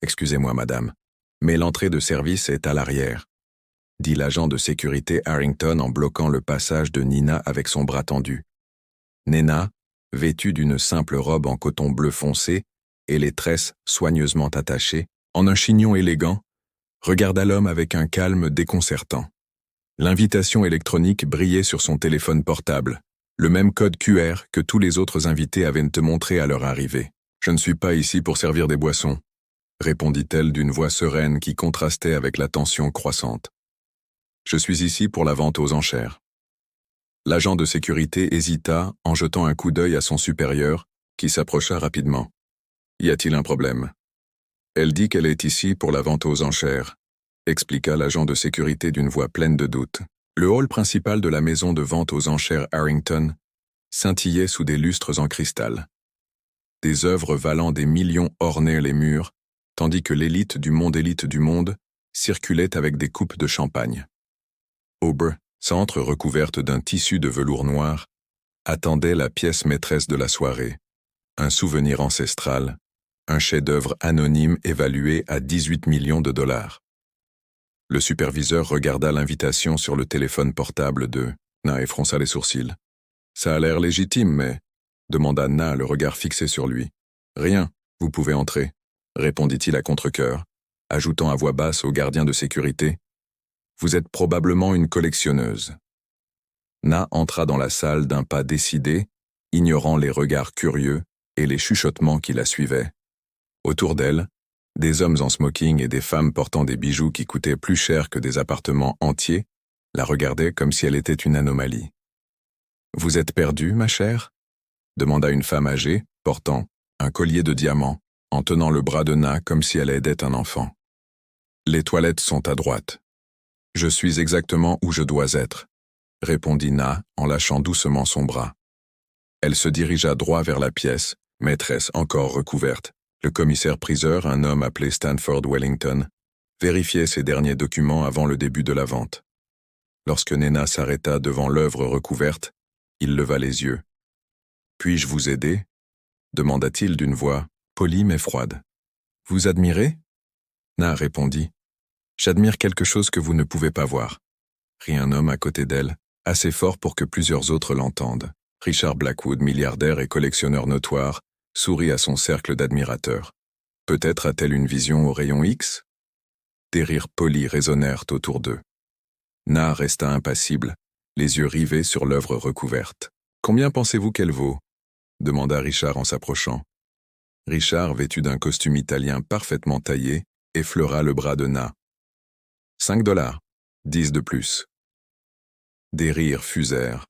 Excusez-moi, madame, mais l'entrée de service est à l'arrière, dit l'agent de sécurité Harrington en bloquant le passage de Nina avec son bras tendu. Nena, vêtue d'une simple robe en coton bleu foncé et les tresses soigneusement attachées, en un chignon élégant, regarda l'homme avec un calme déconcertant. L'invitation électronique brillait sur son téléphone portable, le même code QR que tous les autres invités avaient montré à leur arrivée. « Je ne suis pas ici pour servir des boissons », répondit-elle d'une voix sereine qui contrastait avec la tension croissante. « Je suis ici pour la vente aux enchères. » L'agent de sécurité hésita en jetant un coup d'œil à son supérieur, qui s'approcha rapidement. « Y a-t-il un problème ?»« Elle dit qu'elle est ici pour la vente aux enchères », expliqua l'agent de sécurité d'une voix pleine de doute. Le hall principal de la maison de vente aux enchères Harrington scintillait sous des lustres en cristal. Des œuvres valant des millions ornaient les murs, tandis que l'élite du monde circulait avec des coupes de champagne. Aubre, centre recouverte d'un tissu de velours noir, attendait la pièce maîtresse de la soirée, un souvenir ancestral, un chef-d'œuvre anonyme évalué à 18 millions de dollars. Le superviseur regarda l'invitation sur le téléphone portable de Na et fronça les sourcils. « Ça a l'air légitime, mais… » demanda Na, le regard fixé sur lui. « Rien, vous pouvez entrer, » répondit-il à contre-cœur, ajoutant à voix basse au gardien de sécurité. « Vous êtes probablement une collectionneuse. » Na entra dans la salle d'un pas décidé, ignorant les regards curieux et les chuchotements qui la suivaient. Autour d'elle, des hommes en smoking et des femmes portant des bijoux qui coûtaient plus cher que des appartements entiers la regardaient comme si elle était une anomalie. « Vous êtes perdue, ma chère ?» demanda une femme âgée, portant un collier de diamants, en tenant le bras de Na comme si elle aidait un enfant. « Les toilettes sont à droite. »« Je suis exactement où je dois être, » répondit Na en lâchant doucement son bras. Elle se dirigea droit vers la pièce, maîtresse encore recouverte. Le commissaire-priseur, un homme appelé Stanford Wellington, vérifiait ses derniers documents avant le début de la vente. Lorsque Nena s'arrêta devant l'œuvre recouverte, il leva les yeux. « Puis-je vous aider ?» demanda-t-il d'une voix polie mais froide. « Vous admirez ?» Na répondit. « J'admire quelque chose que vous ne pouvez pas voir. » Rit un homme à côté d'elle, assez fort pour que plusieurs autres l'entendent. Richard Blackwood, milliardaire et collectionneur notoire, sourit à son cercle d'admirateurs. Peut-être a-t-elle une vision au rayon X? Des rires polis résonnèrent autour d'eux. Na resta impassible, les yeux rivés sur l'œuvre recouverte. « Combien pensez-vous qu'elle vaut ?» demanda Richard en s'approchant. Richard, vêtu d'un costume italien parfaitement taillé, effleura le bras de Na. « 5 $, 10 de plus. » Des rires fusèrent.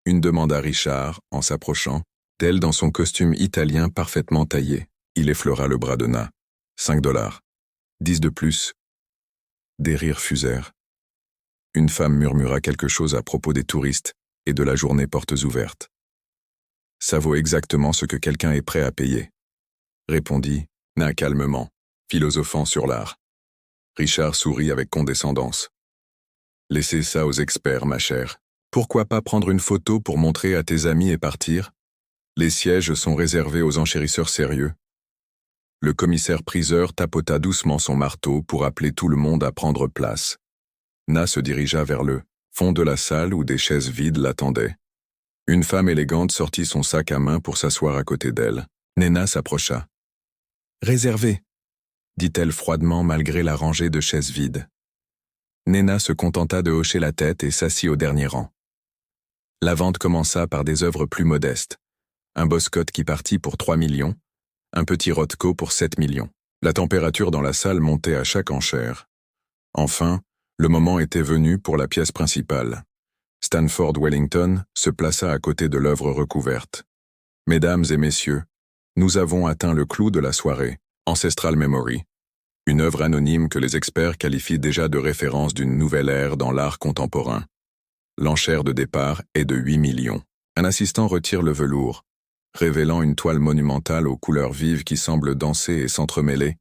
Une demande à Richard, en s'approchant, d'elle dans son costume italien parfaitement taillé. Il effleura le bras de Na. « 5 $, 10 de plus. » Des rires fusèrent. Une femme murmura quelque chose à propos des touristes et de la journée portes ouvertes. « Ça vaut exactement ce que quelqu'un est prêt à payer, » répondit Na calmement, philosophant sur l'art. Richard sourit avec condescendance. « Laissez ça aux experts, ma chère. Pourquoi pas prendre une photo pour montrer à tes amis et partir ? Les sièges sont réservés aux enchérisseurs sérieux. » Le commissaire-priseur tapota doucement son marteau pour appeler tout le monde à prendre place. Na se dirigea vers le fond de la salle où des chaises vides l'attendaient. Une femme élégante sortit son sac à main pour s'asseoir à côté d'elle. Nena s'approcha. « Réservé !» dit-elle froidement malgré la rangée de chaises vides. Nena se contenta de hocher la tête et s'assit au dernier rang. La vente commença par des œuvres plus modestes. Un Boscott qui partit pour 3 millions, un petit Rothko pour 7 millions. La température dans la salle montait à chaque enchère. Enfin, le moment était venu pour la pièce principale. Stanford Wellington se plaça à côté de l'œuvre recouverte. « Mesdames et messieurs, nous avons atteint le clou de la soirée, Ancestral Memory, une œuvre anonyme que les experts qualifient déjà de référence d'une nouvelle ère dans l'art contemporain. L'enchère de départ est de 8 millions. Un assistant retire le velours, révélant une toile monumentale aux couleurs vives qui semble danser et s'entremêler,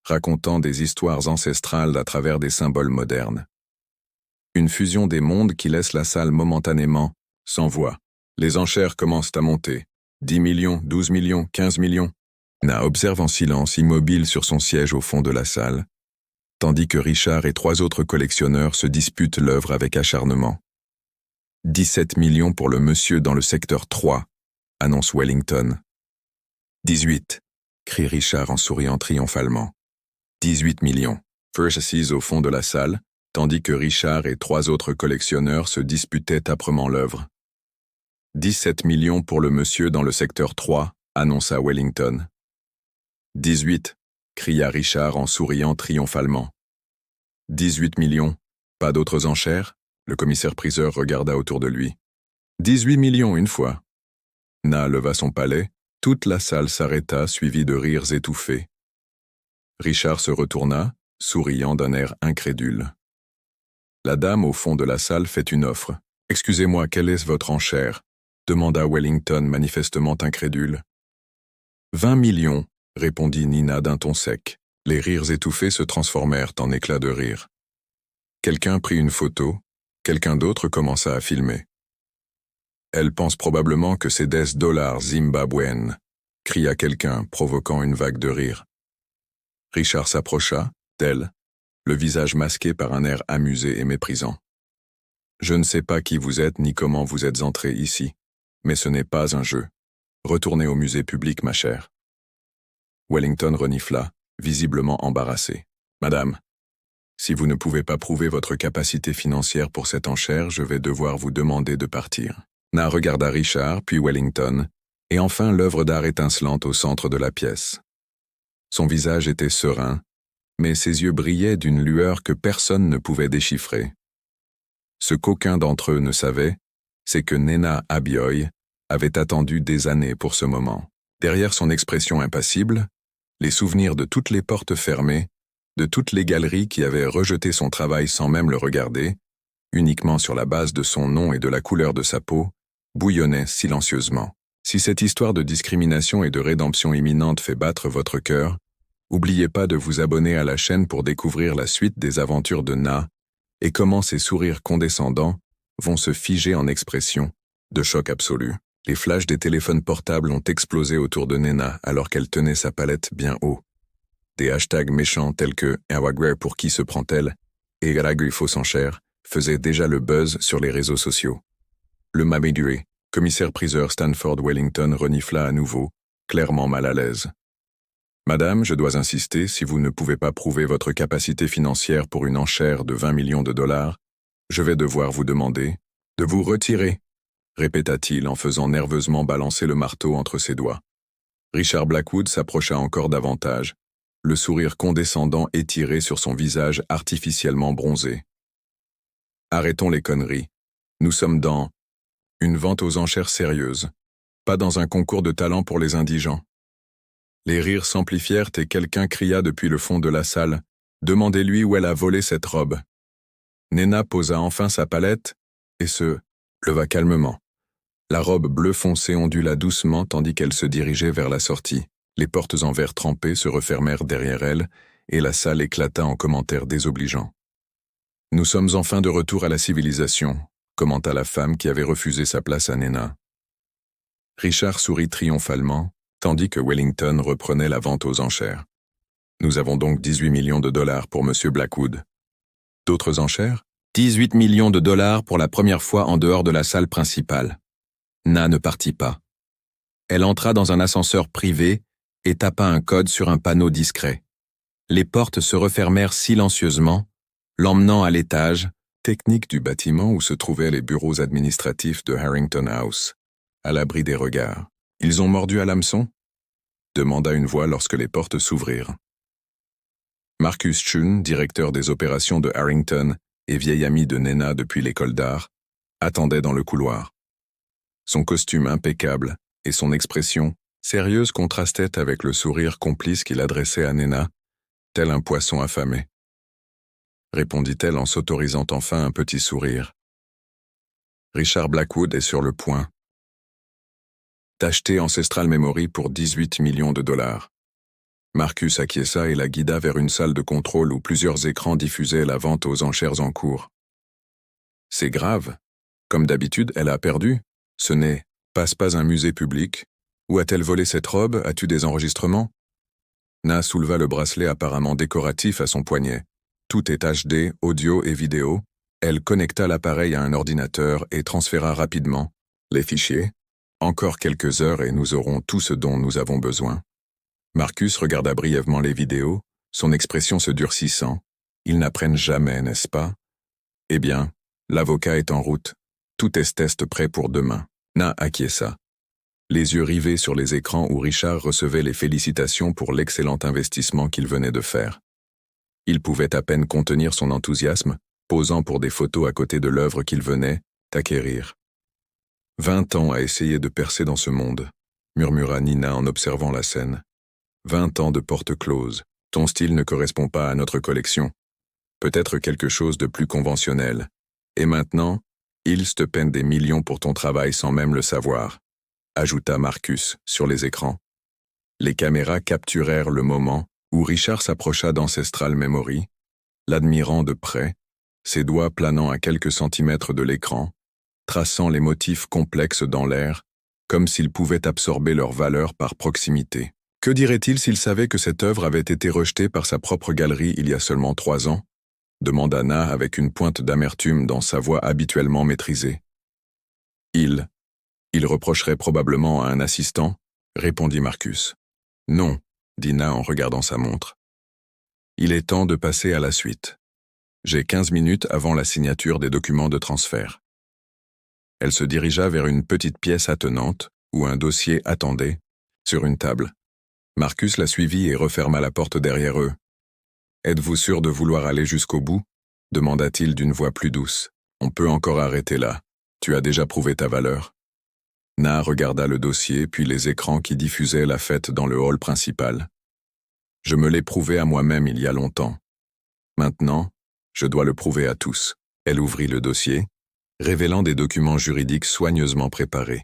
racontant des histoires ancestrales à travers des symboles modernes. Une fusion des mondes qui laisse la salle momentanément sans voix. Les enchères commencent à monter. 10 millions, 12 millions, 15 millions. Na observe en silence, immobile sur son siège au fond de la salle, tandis que Richard et 3 autres collectionneurs se disputent l'œuvre avec acharnement. 17 millions pour le monsieur dans le secteur 3, annonce Wellington. 18, crie Richard en souriant triomphalement. 18 millions. First assise au fond de la salle, tandis que Richard et 3 autres collectionneurs se disputaient âprement l'œuvre. 17 millions pour le monsieur dans le secteur 3, annonça Wellington. 18, cria Richard en souriant triomphalement. 18 millions. Pas d'autres enchères? Le commissaire-priseur regarda autour de lui. 18 millions une fois. Na leva son palais, toute la salle s'arrêta, suivie de rires étouffés. Richard se retourna, souriant d'un air incrédule. La dame au fond de la salle fait une offre. « Excusez-moi, quelle est votre enchère ?» demanda Wellington manifestement incrédule. « 20 millions, répondit Nina d'un ton sec. Les rires étouffés se transformèrent en éclats de rire. Quelqu'un prit une photo, quelqu'un d'autre commença à filmer. « Elle pense probablement que c'est des dollars zimbabwéennes », cria quelqu'un, provoquant une vague de rire. Richard s'approcha d'elle, le visage masqué par un air amusé et méprisant. « Je ne sais pas qui vous êtes ni comment vous êtes entré ici, mais ce n'est pas un jeu. Retournez au musée public, ma chère. » Wellington renifla, visiblement embarrassé. « Madame, si vous ne pouvez pas prouver votre capacité financière pour cette enchère, je vais devoir vous demander de partir. » Na regarda Richard, puis Wellington, et enfin l'œuvre d'art étincelante au centre de la pièce. Son visage était serein, mais ses yeux brillaient d'une lueur que personne ne pouvait déchiffrer. Ce qu'aucun d'entre eux ne savait, c'est que Nena Abioy avait attendu des années pour ce moment. Derrière son expression impassible, les souvenirs de toutes les portes fermées, de toutes les galeries qui avaient rejeté son travail sans même le regarder, uniquement sur la base de son nom et de la couleur de sa peau, bouillonnaient silencieusement. Si cette histoire de discrimination et de rédemption imminente fait battre votre cœur, n'oubliez pas de vous abonner à la chaîne pour découvrir la suite des aventures de Na et comment ses sourires condescendants vont se figer en expression de choc absolu. Les flashs des téléphones portables ont explosé autour de Nena alors qu'elle tenait sa palette bien haut. Des hashtags méchants tels que « Awagware pour qui se prend-elle » et « Ragui fausse enchère » faisaient déjà le buzz sur les réseaux sociaux. Le Mamedue, commissaire-priseur Stanford Wellington renifla à nouveau, clairement mal à l'aise. « Madame, je dois insister, si vous ne pouvez pas prouver votre capacité financière pour une enchère de 20 millions de dollars, je vais devoir vous demander de vous retirer, répéta-t-il en faisant nerveusement balancer le marteau entre ses doigts. Richard Blackwood s'approcha encore davantage, le sourire condescendant étiré sur son visage artificiellement bronzé. « Arrêtons les conneries. Nous sommes dans une vente aux enchères sérieuse, pas dans un concours de talent pour les indigents. » Les rires s'amplifièrent et quelqu'un cria depuis le fond de la salle « Demandez-lui où elle a volé cette robe. » Nena posa enfin sa palette et se leva calmement. La robe bleu foncé ondula doucement tandis qu'elle se dirigeait vers la sortie. Les portes en verre trempé se refermèrent derrière elle et la salle éclata en commentaires désobligeants. « Nous sommes enfin de retour à la civilisation », commenta la femme qui avait refusé sa place à Nena. Richard sourit triomphalement, tandis que Wellington reprenait la vente aux enchères. « Nous avons donc 18 millions de dollars pour M. Blackwood. » D'autres enchères ? 18 millions de dollars pour la première fois en dehors de la salle principale. Na ne partit pas. Elle entra dans un ascenseur privé et tapa un code sur un panneau discret. Les portes se refermèrent silencieusement, l'emmenant à l'étage, technique du bâtiment où se trouvaient les bureaux administratifs de Harrington House, à l'abri des regards. « Ils ont mordu à l'hameçon ?» demanda une voix lorsque les portes s'ouvrirent. Marcus Chun, directeur des opérations de Harrington et vieil ami de Nena depuis l'école d'art, attendait dans le couloir. Son costume impeccable et son expression sérieuse contrastaient avec le sourire complice qu'il adressait à Nena, tel un poisson affamé. Répondit-elle en s'autorisant enfin un petit sourire. Richard Blackwood est sur le point d'acheter Ancestral Memory pour 18 millions de dollars. Marcus acquiesça et la guida vers une salle de contrôle où plusieurs écrans diffusaient la vente aux enchères en cours. C'est grave. Comme d'habitude, elle a perdu. Ce n'est pas un musée public, Où a-t-elle volé cette robe? As-tu des enregistrements? Na souleva le bracelet apparemment décoratif à son poignet. Tout est HD, audio et vidéo. Elle connecta l'appareil à un ordinateur et transféra rapidement les fichiers. Encore quelques heures et nous aurons tout ce dont nous avons besoin. Marcus regarda brièvement les vidéos, son expression se durcissant. Ils n'apprennent jamais, n'est-ce pas? Eh bien, l'avocat est en route. Tout est test prêt pour demain. Na acquiesça. Les yeux rivés sur les écrans où Richard recevait les félicitations pour l'excellent investissement qu'il venait de faire. Il pouvait à peine contenir son enthousiasme, posant pour des photos à côté de l'œuvre qu'il venait d'acquérir. 20 ans à essayer de percer dans ce monde, murmura Nina en observant la scène. 20 ans de porte close. Ton style ne correspond pas à notre collection. Peut-être quelque chose de plus conventionnel. Et maintenant, ils te peinent des millions pour ton travail sans même le savoir, ajouta Marcus sur les écrans. Les caméras capturèrent le moment où Richard s'approcha d'Ancestral Memory, l'admirant de près, ses doigts planant à quelques centimètres de l'écran, traçant les motifs complexes dans l'air, comme s'ils pouvaient absorber leur valeur par proximité. Que dirait-il s'il savait que cette œuvre avait été rejetée par sa propre galerie il y a seulement 3 ans? Demanda Na avec une pointe d'amertume dans sa voix habituellement maîtrisée. Il reprocherait probablement à un assistant, répondit Marcus. Non, dit Na en regardant sa montre. Il est temps de passer à la suite. J'ai 15 minutes avant la signature des documents de transfert. Elle se dirigea vers une petite pièce attenante, où un dossier attendait, sur une table. Marcus la suivit et referma la porte derrière eux. « Êtes-vous sûr de vouloir aller jusqu'au bout ?» demanda-t-il d'une voix plus douce. « On peut encore arrêter là. Tu as déjà prouvé ta valeur. » Na regarda le dossier puis les écrans qui diffusaient la fête dans le hall principal. « Je me l'ai prouvé à moi-même il y a longtemps. Maintenant, je dois le prouver à tous. » Elle ouvrit le dossier, révélant des documents juridiques soigneusement préparés.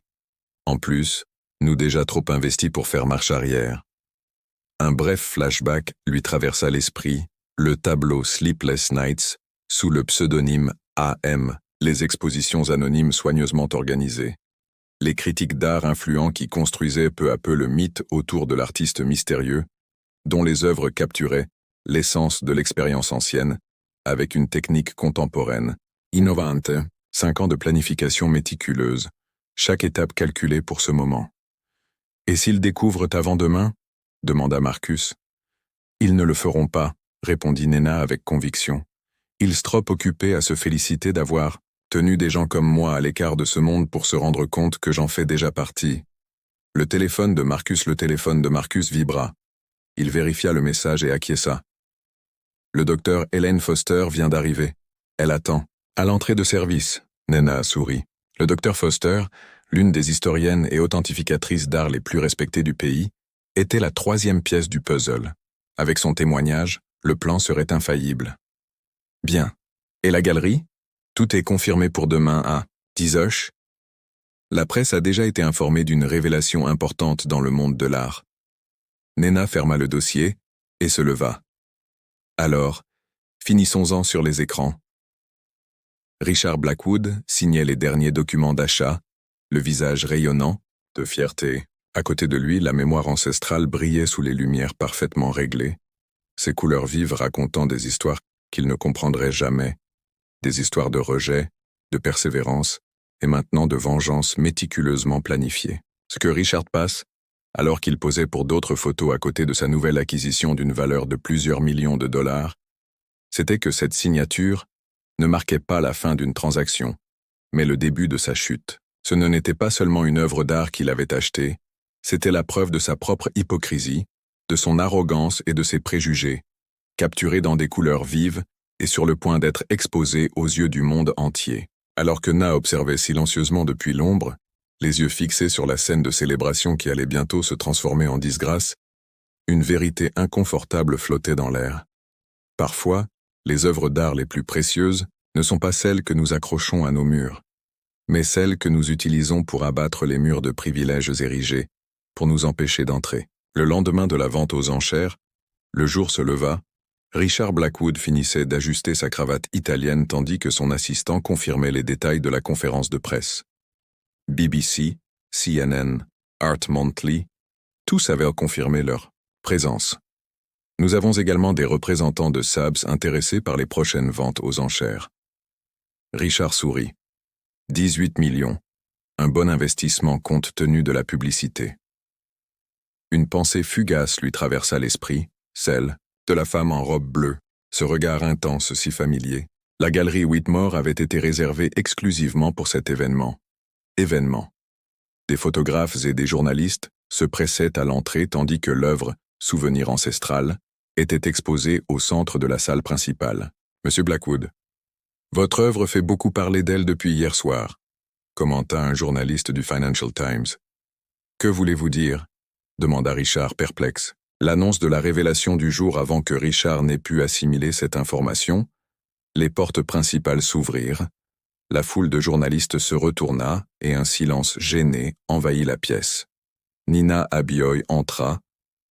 En plus, nous déjà trop investis pour faire marche arrière. Un bref flashback lui traversa l'esprit, le tableau Sleepless Nights, sous le pseudonyme AM, les expositions anonymes soigneusement organisées, les critiques d'art influents qui construisaient peu à peu le mythe autour de l'artiste mystérieux, dont les œuvres capturaient l'essence de l'expérience ancienne, avec une technique contemporaine, innovante, 5 ans de planification méticuleuse, chaque étape calculée pour ce moment. « Et s'ils découvrent avant demain ?» demanda Marcus. « Ils ne le feront pas, » répondit Nena avec conviction. « Ils sont trop occupés à se féliciter d'avoir tenu des gens comme moi à l'écart de ce monde pour se rendre compte que j'en fais déjà partie. » Le téléphone de Marcus vibra. Il vérifia le message et acquiesça. « Le docteur Helen Foster vient d'arriver. Elle attend. » À l'entrée de service, Nena sourit. Le docteur Foster, l'une des historiennes et authentificatrices d'art les plus respectées du pays, était la 3e pièce du puzzle. Avec son témoignage, le plan serait infaillible. Bien. Et la galerie? Tout est confirmé pour demain à 10h. La presse a déjà été informée d'une révélation importante dans le monde de l'art. Nena ferma le dossier et se leva. Alors, finissons-en sur les écrans. Richard Blackwood signait les derniers documents d'achat, le visage rayonnant, de fierté. À côté de lui, la mémoire ancestrale brillait sous les lumières parfaitement réglées, ses couleurs vives racontant des histoires qu'il ne comprendrait jamais, des histoires de rejet, de persévérance et maintenant de vengeance méticuleusement planifiée. Ce que Richard passe, alors qu'il posait pour d'autres photos à côté de sa nouvelle acquisition d'une valeur de plusieurs millions de dollars, c'était que cette signature ne marquait pas la fin d'une transaction, mais le début de sa chute. Ce n'était pas seulement une œuvre d'art qu'il avait achetée, c'était la preuve de sa propre hypocrisie, de son arrogance et de ses préjugés, capturés dans des couleurs vives et sur le point d'être exposés aux yeux du monde entier. Alors que Na observait silencieusement depuis l'ombre, les yeux fixés sur la scène de célébration qui allait bientôt se transformer en disgrâce, une vérité inconfortable flottait dans l'air. Parfois, les œuvres d'art les plus précieuses ne sont pas celles que nous accrochons à nos murs, mais celles que nous utilisons pour abattre les murs de privilèges érigés, pour nous empêcher d'entrer. Le lendemain de la vente aux enchères, le jour se leva, Richard Blackwood finissait d'ajuster sa cravate italienne tandis que son assistant confirmait les détails de la conférence de presse. BBC, CNN, Art Monthly, tous avaient confirmé leur présence. Nous avons également des représentants de Sabs intéressés par les prochaines ventes aux enchères. Richard sourit. 18 millions. Un bon investissement compte tenu de la publicité. Une pensée fugace lui traversa l'esprit, celle de la femme en robe bleue, ce regard intense si familier. La galerie Whitmore avait été réservée exclusivement pour cet événement. Des photographes et des journalistes se pressaient à l'entrée tandis que l'œuvre, Souvenir ancestral, était exposée au centre de la salle principale. Monsieur Blackwood, votre œuvre fait beaucoup parler d'elle depuis hier soir, commenta un journaliste du Financial Times. Que voulez-vous dire? Demanda Richard perplexe. L'annonce de la révélation du jour avant que Richard n'ait pu assimiler cette information, les portes principales s'ouvrirent, la foule de journalistes se retourna et un silence gêné envahit la pièce. Nina Abioy entra,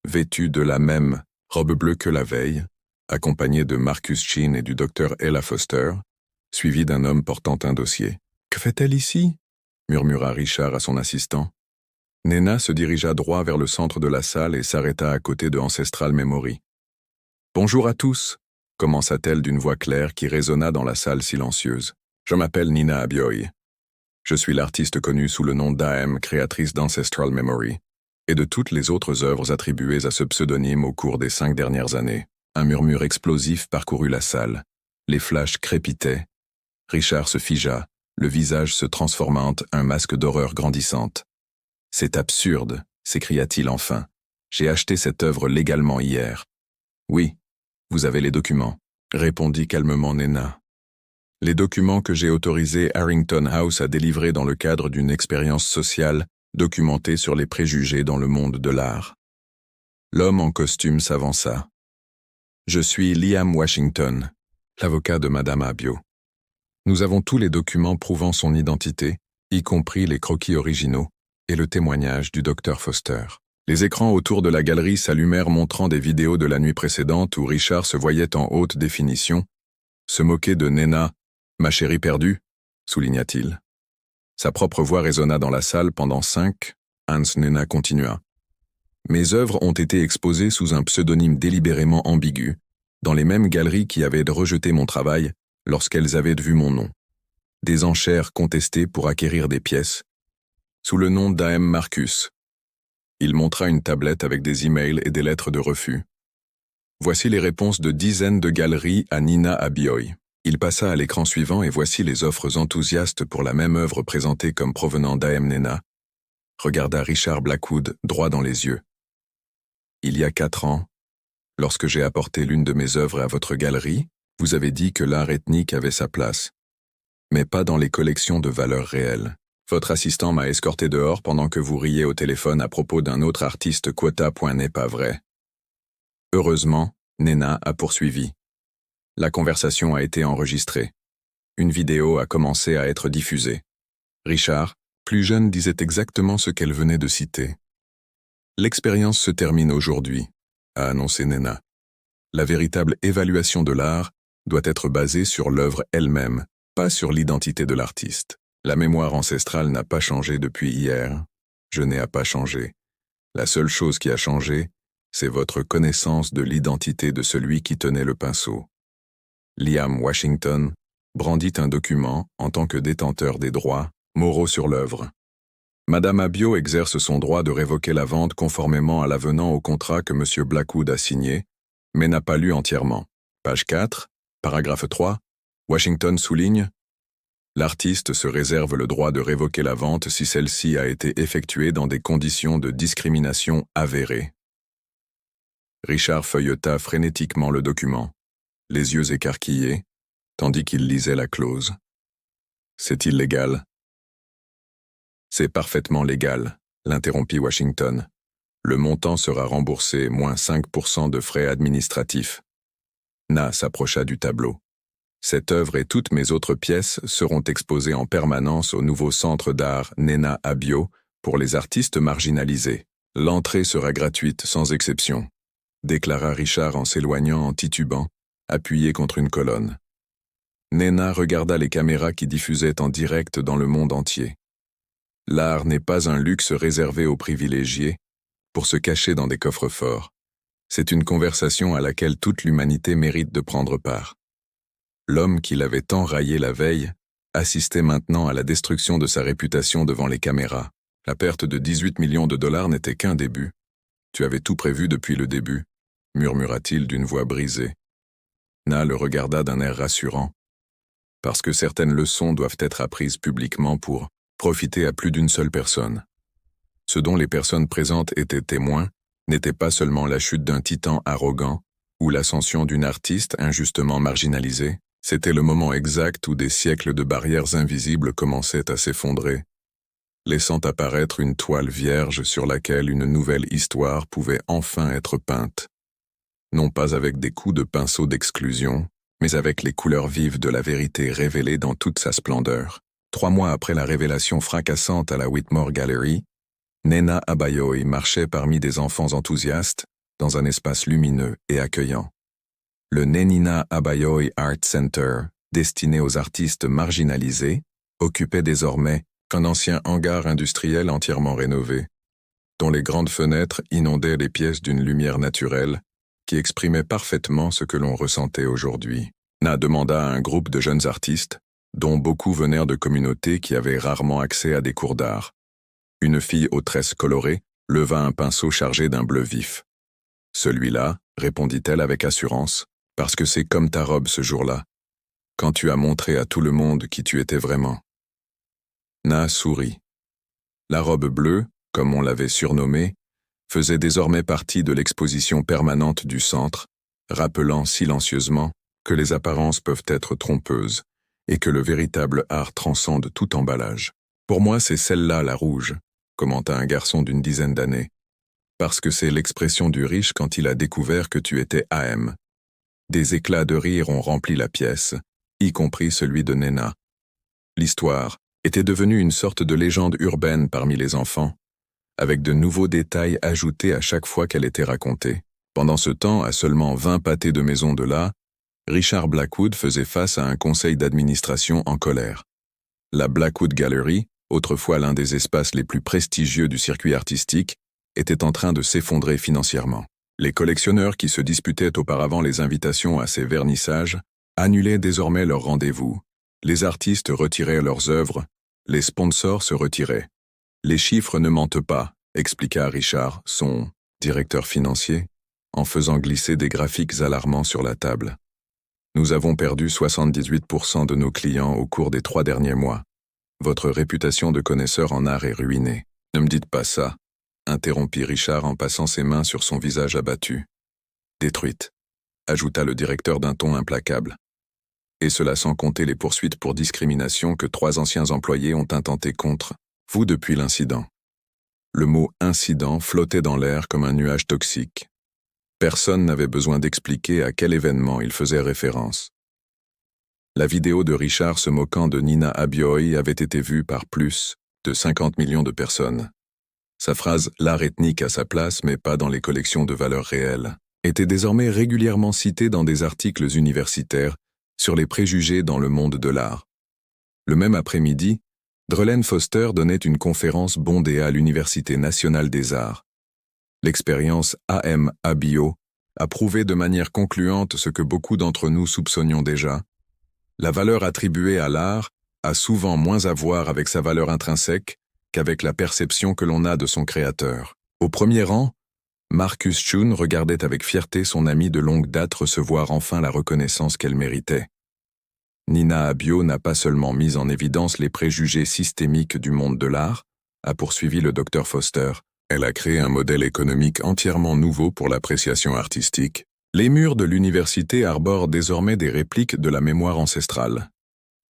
vêtue de la même robe bleue que la veille, accompagnée de Marcus Chin et du docteur Ella Foster, suivie d'un homme portant un dossier. « Que fait-elle ici » murmura Richard à son assistant. Nena se dirigea droit vers le centre de la salle et s'arrêta à côté de Ancestral Memory. « Bonjour à tous » commença-t-elle d'une voix claire qui résonna dans la salle silencieuse. « Je m'appelle Nina Abioy. Je suis l'artiste connue sous le nom d'A.M., créatrice d'Ancestral Memory, et de toutes les autres œuvres attribuées à ce pseudonyme au cours des 5 dernières années. » Un murmure explosif parcourut la salle. Les flashs crépitaient. Richard se figea, le visage se transforma en un masque d'horreur grandissante. « C'est absurde » s'écria-t-il enfin. « J'ai acheté cette œuvre légalement hier. »« Oui, vous avez les documents, » répondit calmement Nena. « Les documents que j'ai autorisé Harrington House à délivrer dans le cadre d'une expérience sociale documentée sur les préjugés dans le monde de l'art. » L'homme en costume s'avança. « Je suis Liam Washington, l'avocat de Madame Abioy. Nous avons tous les documents prouvant son identité, y compris les croquis originaux et le témoignage du docteur Foster. » Les écrans autour de la galerie s'allumèrent montrant des vidéos de la nuit précédente où Richard se voyait en haute définition, se moquer de Nena, « Ma chérie perdue » souligna-t-il. Sa propre voix résonna dans la salle pendant 5. Hans Nena continua. « Mes œuvres ont été exposées sous un pseudonyme délibérément ambigu, dans les mêmes galeries qui avaient rejeté mon travail lorsqu'elles avaient vu mon nom. Des enchères contestées pour acquérir des pièces, sous le nom d'A.M. Marcus. » Il montra une tablette avec des emails et des lettres de refus. Voici les réponses de dizaines de galeries à Nina Abioy. Il passa à l'écran suivant et voici les offres enthousiastes pour la même œuvre présentée comme provenant d'A.M. Nena. Regarda Richard Blackwood droit dans les yeux. Il y a 4 ans, lorsque j'ai apporté l'une de mes œuvres à votre galerie, vous avez dit que l'art ethnique avait sa place, mais pas dans les collections de valeurs réelles. Votre assistant m'a escorté dehors pendant que vous riez au téléphone à propos d'un autre artiste quota. N'est pas vrai. Heureusement, Nena a poursuivi. La conversation a été enregistrée. Une vidéo a commencé à être diffusée. Richard, plus jeune, disait exactement ce qu'elle venait de citer. L'expérience se termine aujourd'hui, a annoncé Nena. La véritable évaluation de l'art doit être basée sur l'œuvre elle-même, pas sur l'identité de l'artiste. La mémoire ancestrale n'a pas changé depuis hier. Je n'ai pas changé. La seule chose qui a changé, c'est votre connaissance de l'identité de celui qui tenait le pinceau. Liam Washington brandit un document en tant que détenteur des droits moraux sur l'œuvre. Madame Abioy exerce son droit de révoquer la vente conformément à l'avenant au contrat que M. Blackwood a signé, mais n'a pas lu entièrement. Page 4, paragraphe 3, Washington souligne « L'artiste se réserve le droit de révoquer la vente si celle-ci a été effectuée dans des conditions de discrimination avérées. » Richard feuilleta frénétiquement le document, les yeux écarquillés, tandis qu'il lisait la clause. « C'est illégal. » « C'est parfaitement légal, » l'interrompit Washington. « Le montant sera remboursé moins 5% de frais administratifs. » Na s'approcha du tableau. « Cette œuvre et toutes mes autres pièces seront exposées en permanence au nouveau centre d'art Nena Abioy pour les artistes marginalisés. L'entrée sera gratuite sans exception, » déclara Richard en s'éloignant en titubant, appuyé contre une colonne. Nena regarda les caméras qui diffusaient en direct dans le monde entier. L'art n'est pas un luxe réservé aux privilégiés pour se cacher dans des coffres forts. C'est une conversation à laquelle toute l'humanité mérite de prendre part. L'homme qui l'avait tant raillé la veille assistait maintenant à la destruction de sa réputation devant les caméras. La perte de 18 millions de dollars n'était qu'un début. Tu avais tout prévu depuis le début, murmura-t-il d'une voix brisée. Na le regarda d'un air rassurant. Parce que certaines leçons doivent être apprises publiquement pour profiter à plus d'une seule personne. Ce dont les personnes présentes étaient témoins n'était pas seulement la chute d'un titan arrogant ou l'ascension d'une artiste injustement marginalisée, c'était le moment exact où des siècles de barrières invisibles commençaient à s'effondrer, laissant apparaître une toile vierge sur laquelle une nouvelle histoire pouvait enfin être peinte. Non pas avec des coups de pinceau d'exclusion, mais avec les couleurs vives de la vérité révélée dans toute sa splendeur. 3 mois après la révélation fracassante à la Whitmore Gallery, Nena Abayoy marchait parmi des enfants enthousiastes dans un espace lumineux et accueillant. Le Nenina Abayoy Art Center, destiné aux artistes marginalisés, occupait désormais un ancien hangar industriel entièrement rénové, dont les grandes fenêtres inondaient les pièces d'une lumière naturelle qui exprimait parfaitement ce que l'on ressentait aujourd'hui. Na demanda à un groupe de jeunes artistes, dont beaucoup venèrent de communautés qui avaient rarement accès à des cours d'art. Une fille aux tresses colorées leva un pinceau chargé d'un bleu vif. « Celui-là, répondit-elle avec assurance, parce que c'est comme ta robe ce jour-là, quand tu as montré à tout le monde qui tu étais vraiment. » Na sourit. La robe bleue, comme on l'avait surnommée, faisait désormais partie de l'exposition permanente du centre, rappelant silencieusement que les apparences peuvent être trompeuses et que le véritable art transcende tout emballage. « Pour moi, c'est celle-là, la rouge, » commenta un garçon d'une dizaine d'années, « parce que c'est l'expression du riche quand il a découvert que tu étais AM. » Des éclats de rire ont rempli la pièce, y compris celui de Nena. L'histoire était devenue une sorte de légende urbaine parmi les enfants, avec de nouveaux détails ajoutés à chaque fois qu'elle était racontée. Pendant ce temps, à seulement 20 pâtés de maison de là, Richard Blackwood faisait face à un conseil d'administration en colère. La Blackwood Gallery, autrefois l'un des espaces les plus prestigieux du circuit artistique, était en train de s'effondrer financièrement. Les collectionneurs qui se disputaient auparavant les invitations à ces vernissages annulaient désormais leurs rendez-vous. Les artistes retiraient leurs œuvres, les sponsors se retiraient. Les chiffres ne mentent pas, expliqua Richard, son directeur financier, en faisant glisser des graphiques alarmants sur la table. Nous avons perdu 78% de nos clients au cours des 3 derniers mois. Votre réputation de connaisseur en art est ruinée. Ne me dites pas ça, interrompit Richard en passant ses mains sur son visage abattu. Détruite, ajouta le directeur d'un ton implacable. Et cela sans compter les poursuites pour discrimination que 3 anciens employés ont intenté contre vous depuis l'incident. Le mot « incident » flottait dans l'air comme un nuage toxique. Personne n'avait besoin d'expliquer à quel événement il faisait référence. La vidéo de Richard se moquant de Nina Abayoy avait été vue par plus de 50 millions de personnes. Sa phrase « l'art ethnique a sa place, mais pas dans les collections de valeurs réelles » était désormais régulièrement citée dans des articles universitaires sur les préjugés dans le monde de l'art. Le même après-midi, Drelene Foster donnait une conférence bondée à l'Université nationale des arts. L'expérience AM Abayoy a prouvé de manière concluante ce que beaucoup d'entre nous soupçonnions déjà. La valeur attribuée à l'art a souvent moins à voir avec sa valeur intrinsèque qu'avec la perception que l'on a de son créateur. Au premier rang, Marcus Chun regardait avec fierté son amie de longue date recevoir enfin la reconnaissance qu'elle méritait. Nina Abayoy n'a pas seulement mis en évidence les préjugés systémiques du monde de l'art, a poursuivi le docteur Foster. Elle a créé un modèle économique entièrement nouveau pour l'appréciation artistique. Les murs de l'université arborent désormais des répliques de la mémoire ancestrale.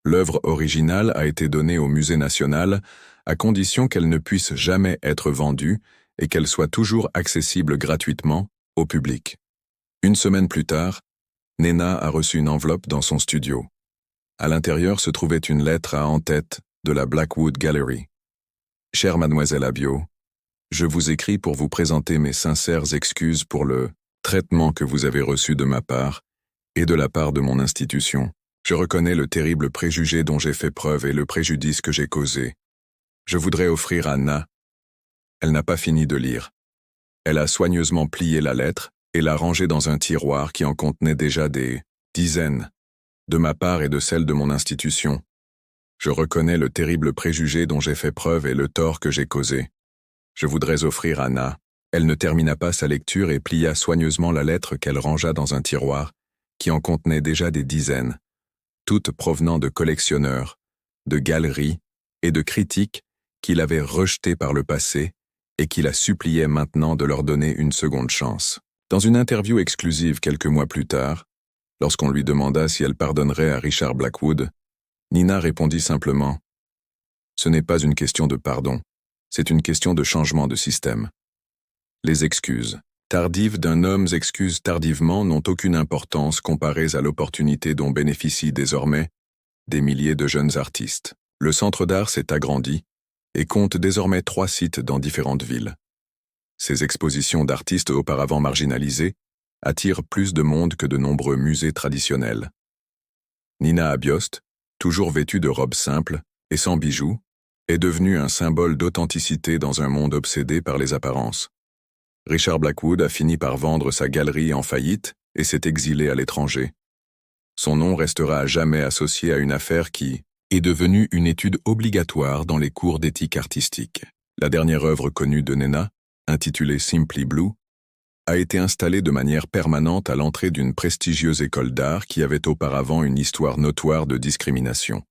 L'œuvre originale a été donnée au Musée national à condition qu'elle ne puisse jamais être vendue et qu'elle soit toujours accessible gratuitement au public. Une semaine plus tard, Nena a reçu une enveloppe dans son studio. À l'intérieur se trouvait une lettre à en-tête de la Blackwood Gallery. « Chère mademoiselle Abayoy, je vous écris pour vous présenter mes sincères excuses pour le traitement que vous avez reçu de ma part et de la part de mon institution. Je reconnais le terrible préjugé dont j'ai fait preuve et le préjudice que j'ai causé. Je voudrais offrir à Na. Elle n'a pas fini de lire. Elle a soigneusement plié la lettre et l'a rangée dans un tiroir qui en contenait déjà des dizaines, de ma part et de celle de mon institution. Je reconnais le terrible préjugé dont j'ai fait preuve et le tort que j'ai causé. Je voudrais offrir à Na. Elle ne termina pas sa lecture et plia soigneusement la lettre qu'elle rangea dans un tiroir qui en contenait déjà des dizaines, toutes provenant de collectionneurs, de galeries et de critiques qu'il avait rejetées par le passé et qui la suppliaient maintenant de leur donner une seconde chance. Dans une interview exclusive quelques mois plus tard, lorsqu'on lui demanda si elle pardonnerait à Richard Blackwood, Nina répondit simplement « Ce n'est pas une question de pardon, c'est une question de changement de système. » Les excuses tardives d'un homme excuses tardivement n'ont aucune importance comparées à l'opportunité dont bénéficient désormais des milliers de jeunes artistes. Le centre d'art s'est agrandi et compte désormais 3 sites dans différentes villes. Ces expositions d'artistes auparavant marginalisés attirent plus de monde que de nombreux musées traditionnels. Nina Abiost, toujours vêtue de robes simples et sans bijoux, est devenue un symbole d'authenticité dans un monde obsédé par les apparences. Richard Blackwood a fini par vendre sa galerie en faillite et s'est exilé à l'étranger. Son nom restera à jamais associé à une affaire qui est devenue une étude obligatoire dans les cours d'éthique artistique. La dernière œuvre connue de Nina, intitulée Simply Blue, a été installée de manière permanente à l'entrée d'une prestigieuse école d'art qui avait auparavant une histoire notoire de discrimination.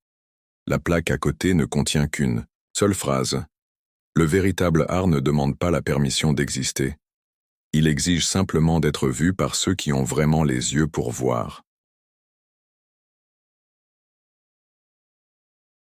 La plaque à côté ne contient qu'une seule phrase. Le véritable art ne demande pas la permission d'exister. Il exige simplement d'être vu par ceux qui ont vraiment les yeux pour voir.